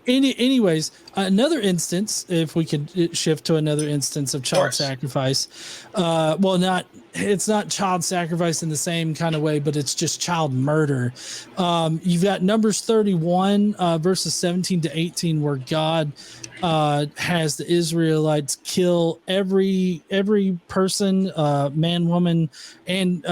Anyways, another instance, if we could shift to another instance of child sacrifice. It's not child sacrifice in the same kind of way, but it's just child murder. You've got Numbers 31 verses 17 to 18, where God has the Israelites kill every person, man, woman, and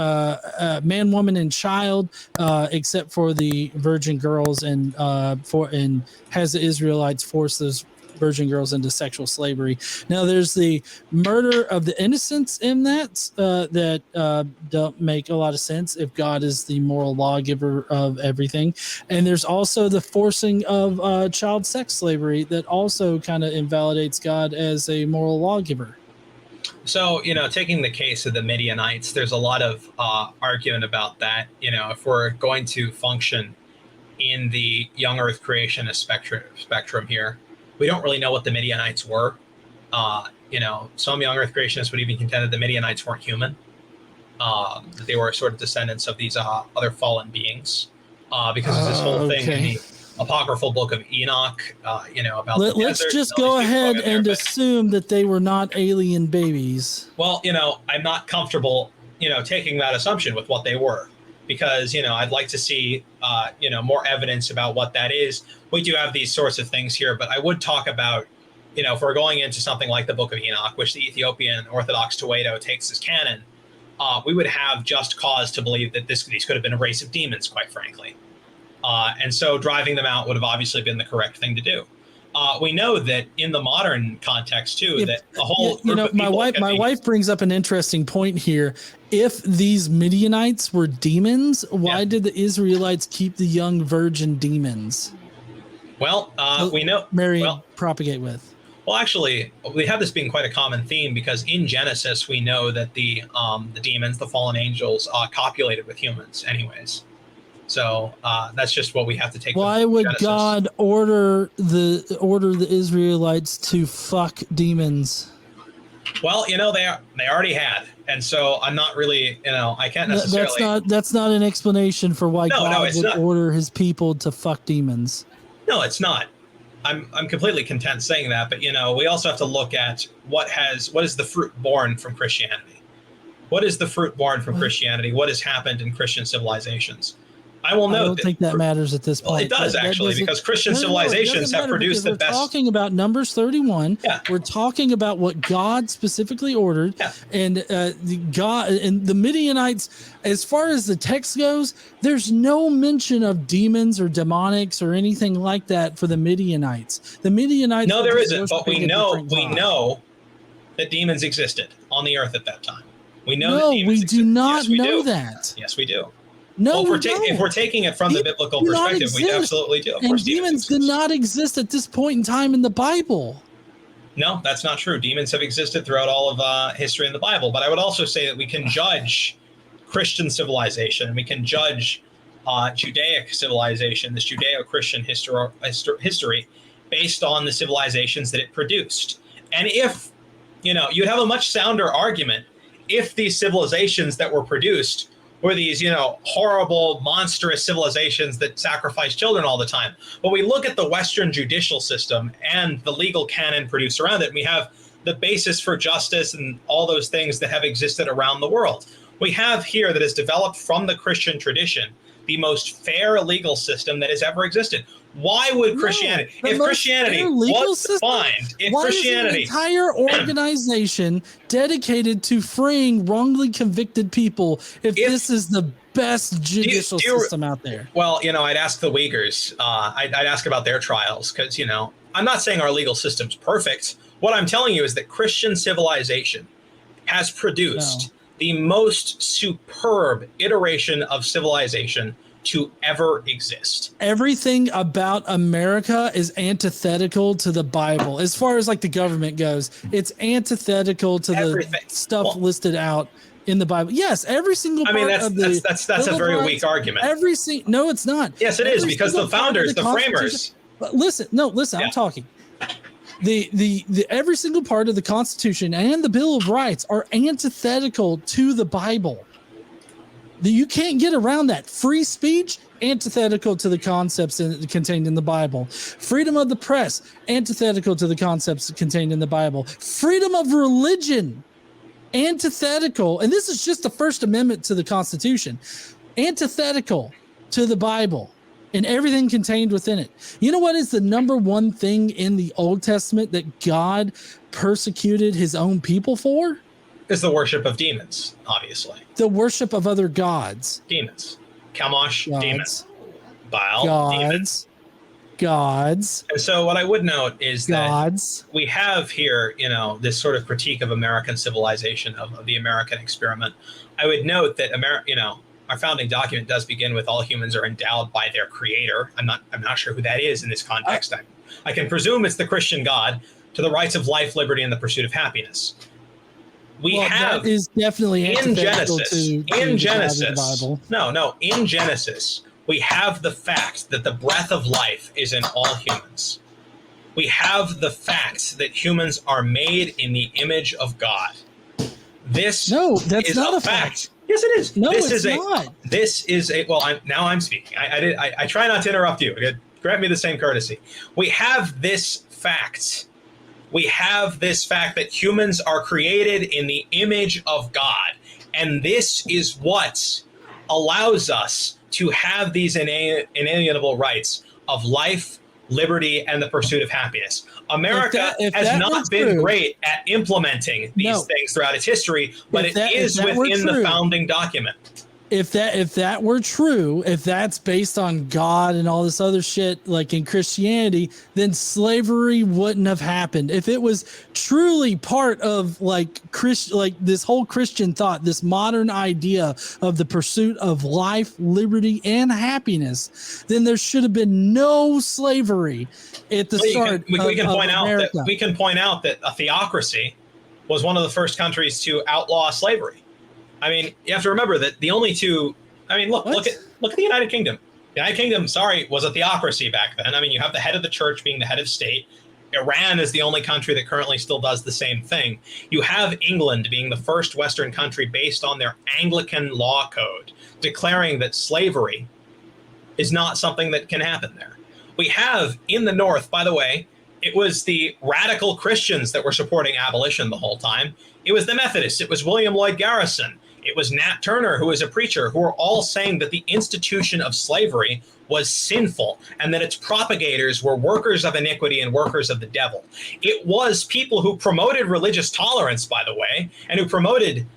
child, except for the virgin girls, and has the Israelites force those virgin girls into sexual slavery. Now, there's the murder of the innocents in that don't make a lot of sense if God is the moral lawgiver of everything. And there's also the forcing of child sex slavery that also kind of invalidates God as a moral lawgiver. So, taking the case of the Midianites, there's a lot of argument about that. If we're going to function in the young earth creationist spectrum here, we don't really know what the Midianites were. Some young earth creationists would even contend that the Midianites weren't human. That they were sort of descendants of these other fallen beings. Because there's this whole thing in the apocryphal Book of Enoch, about let's just go ahead and assume that they were not alien babies. Well, I'm not comfortable, taking that assumption with what they were, because, I'd like to see, more evidence about what that is. We do have these sorts of things here, but I would talk about, if we're going into something like the Book of Enoch, which the Ethiopian Orthodox Tewahedo takes as canon, we would have just cause to believe that these could have been a race of demons, quite frankly. And so driving them out would have obviously been the correct thing to do. We know that in the modern context too, that a whole my wife brings up an interesting point here. If these Midianites were demons, why did the Israelites keep the young virgin demons? Well, we know propagate with. Well, actually, we have this being quite a common theme, because in Genesis we know that the demons, the fallen angels, copulated with humans, anyways. So that's just what we have to take. Why would God order the Israelites to fuck demons? Well, they already had, and so I'm not really, I can't necessarily. That's not an explanation for why God would order his people to fuck demons. No, it's not. I'm completely content saying that, but we also have to look at what is the fruit born from Christianity. What is the fruit born from Christianity? What has happened in Christian civilizations? I don't think that matters at this point. Well, it does actually, because Christian civilizations have produced the best. We're talking about Numbers 31. Yeah. We're talking about what God specifically ordered, and the Midianites. As far as the text goes, there's no mention of demons or demonics or anything like that for the Midianites. The Midianites. No, there isn't. But we know that demons existed on the earth at that time. We know. No, we do not know that. Yes, we do. No, well, if we're taking it from the biblical perspective, we absolutely do. Of course, demons did not exist at this point in time in the Bible. No, that's not true. Demons have existed throughout all of history in the Bible. But I would also say that we can judge Christian civilization, and we can judge Judaic civilization, this Judeo-Christian history, based on the civilizations that it produced. And if, you'd have a much sounder argument if these civilizations that were produced were these, horrible, monstrous civilizations that sacrifice children all the time. But we look at the Western judicial system and the legal canon produced around it, and we have the basis for justice and all those things that have existed around the world. We have here that is developed from the Christian tradition, the most fair legal system that has ever existed. Why would Christianity, if Christianity was defined, why is an entire organization dedicated to freeing wrongly convicted people if this is the best judicial system out there? Well, I'd ask the Uyghurs. I'd ask about their trials, because, I'm not saying our legal system's perfect. What I'm telling you is that Christian civilization has produced the most superb iteration of civilization to ever exist. Everything about America is antithetical to the Bible. As far as like the government goes, it's antithetical to the stuff listed out in the Bible. Yes, every single part of the that's a very weak argument. No, it's not. Yes, it is, because the founders, the framers. But listen, I'm talking. The every single part of the Constitution and the Bill of Rights are antithetical to the Bible. You can't get around that. Free speech antithetical to the concepts contained in the Bible. Freedom of the press, antithetical to the concepts contained in the Bible. Freedom of religion, antithetical, and this is just the First Amendment to the Constitution, antithetical to the Bible and everything contained within it. You know what is the number one thing in the Old Testament that God persecuted his own people for? Is the worship of demons, obviously. The worship of other gods. Demons. Chemosh, demons. Baal, gods. Gods. And so what I would note is gods. That we have here, this sort of critique of American civilization, of the American experiment. I would note that our founding document does begin with all humans are endowed by their creator. I'm not sure who that is in this context. I can presume it's the Christian God, to the rights of life, liberty, and the pursuit of happiness. That is definitely in Genesis. In Genesis, we have the fact that the breath of life is in all humans. We have the fact that humans are made in the image of God. That's not a fact. Yes, it is. No, it's not. Now I'm speaking. I try not to interrupt you. Grant me the same courtesy. We have this fact. We have this fact that humans are created in the image of God. And this is what allows us to have these inalienable rights of life, liberty, and the pursuit of happiness. America has not been great at implementing these things throughout its history, but it is within the founding document. If that were true, if that's based on God and all this other shit, like in Christianity, then slavery wouldn't have happened. If it was truly part of like this whole Christian thought, this modern idea of the pursuit of life, liberty, and happiness, then there should have been no slavery at the start. We can point out that a theocracy was one of the first countries to outlaw slavery. I mean, you have to remember that the only two. I mean, look at the United Kingdom. The United Kingdom, was a theocracy back then. I mean, you have the head of the church being the head of state. Iran is the only country that currently still does the same thing. You have England being the first Western country based on their Anglican law code, declaring that slavery is not something that can happen there. We have in the North, by the way, it was the radical Christians that were supporting abolition the whole time. It was the Methodists. It was William Lloyd Garrison. It was Nat Turner, who was a preacher, who were all saying that the institution of slavery was sinful and that its propagators were workers of iniquity and workers of the devil. It was people who promoted religious tolerance, by the way, and who promoted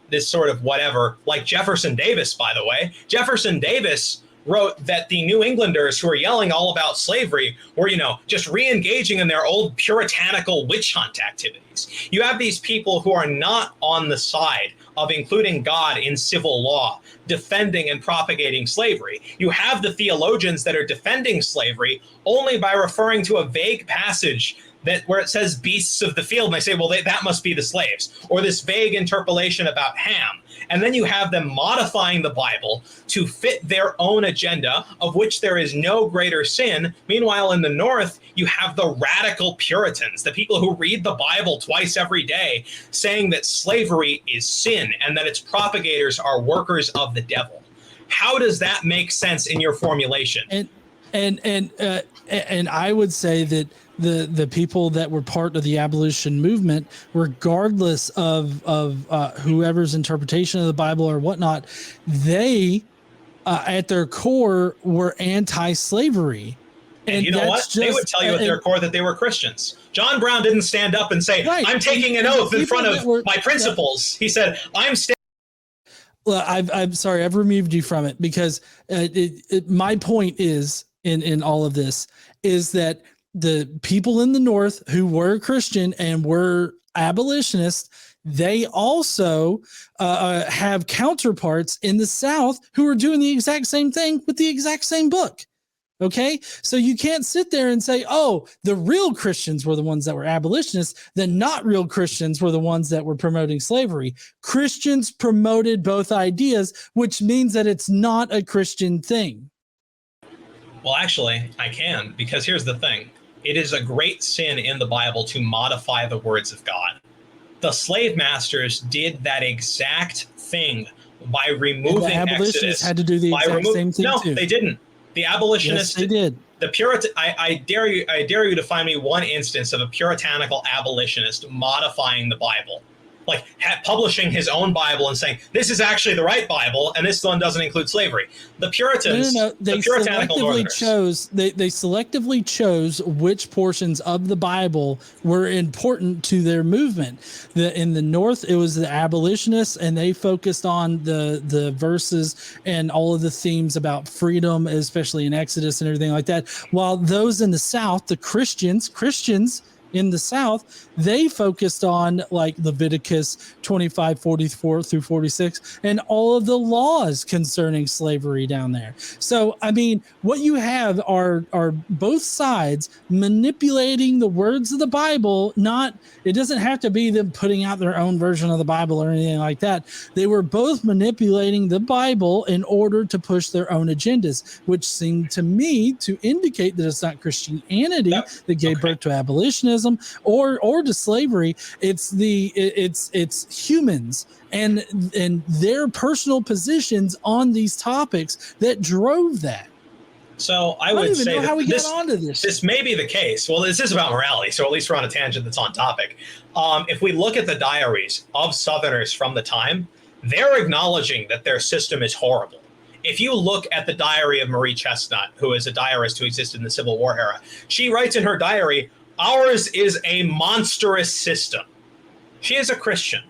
this sort of whatever, like Jefferson Davis, by the way. Jefferson Davis wrote that the New Englanders who were yelling all about slavery were, just re-engaging in their old puritanical witch hunt activities. You have these people who are not on the side of including God in civil law, defending and propagating slavery. You have the theologians that are defending slavery only by referring to a vague passage where it says beasts of the field, and they say, well, that must be the slaves, or this vague interpolation about Ham. And then you have them modifying the Bible to fit their own agenda, of which there is no greater sin. Meanwhile, in the North, you have the radical Puritans, the people who read the Bible twice every day, saying that slavery is sin and that its propagators are workers of the devil. How does that make sense in your formulation? And I would say that the people that were part of the abolition movement, regardless of whoever's interpretation of the Bible or whatnot, they at their core were anti-slavery. And you know what? They would tell you at their core that they were Christians. John Brown didn't stand up and say, I'm taking an oath in front of my principles. He said, Well, I'm sorry, I've removed you from it because my point is in all of this is that the people in the North who were Christian and were abolitionists, they also have counterparts in the South who are doing the exact same thing with the exact same book. Okay, so you can't sit there and say, oh, the real Christians were the ones that were abolitionists. The not real Christians were the ones that were promoting slavery. Christians promoted both ideas, which means that it's not a Christian thing. Well, actually, I can, because here's the thing. It is a great sin in the Bible to modify the words of God. The slave masters did that exact thing by And removing the abolitionists Exodus. had to do the exact same thing No, too. they didn't. The abolitionists, Yes, they did. the Puritan. I dare you to find me one instance of a puritanical abolitionist modifying the Bible, like publishing his own Bible and saying this is actually the right Bible and this one doesn't include slavery. The Puritans, No. They the puritanical selectively Northerners chose. They selectively chose which portions of the Bible were important to their movement. In the North, it was the abolitionists, and they focused on the verses and all of the themes about freedom, especially in Exodus and everything like that. While those in the South, the Christians in the South, they focused on like Leviticus 25:44 through 46 and all of the laws concerning slavery down there. So, I mean, what you have are both sides manipulating the words of the Bible. It doesn't have to be them putting out their own version of the Bible or anything like that. They were both manipulating the Bible in order to push their own agendas, which seemed to me to indicate that it's not Christianity that gave birth to abolitionism or to slavery. It's humans and their personal positions on these topics that drove that. So I would say know how we this, got onto this. This may be the case. Well, this is about morality, so at least we're on a tangent that's on topic. If we look at the diaries of Southerners from the time, they're acknowledging that their system is horrible. If you look at the diary of Marie Chestnut, who is a diarist who existed in the Civil War era, she writes in her diary, "Ours is a monstrous system." She is a Christian.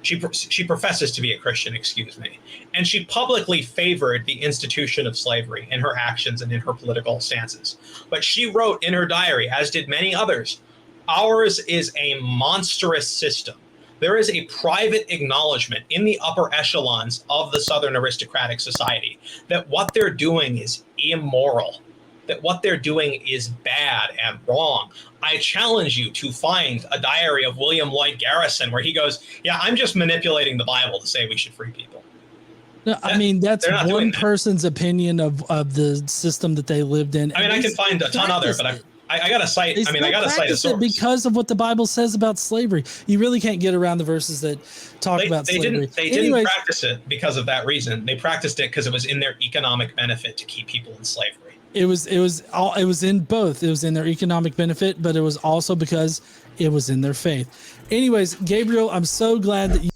She professes to be a Christian, excuse me. And she publicly favored the institution of slavery in her actions and in her political stances. But she wrote in her diary, as did many others, "Ours is a monstrous system." There is a private acknowledgement in the upper echelons of the Southern aristocratic society that what they're doing is immoral, that what they're doing is bad and wrong. I challenge you to find a diary of William Lloyd Garrison where he goes, "Yeah, I'm just manipulating the Bible to say we should free people." No, I mean, that's one person's opinion of the system that they lived in. I mean, I can find a ton other, but I got to cite, I got to cite a source. Because of what the Bible says about slavery. You really can't get around the verses that talk about slavery. They didn't practice it because of that reason. They practiced it because it was in their economic benefit to keep people in slavery. It was in both. It was in their economic benefit, but it was also because it was in their faith. Anyways, Gabriel, I'm so glad that you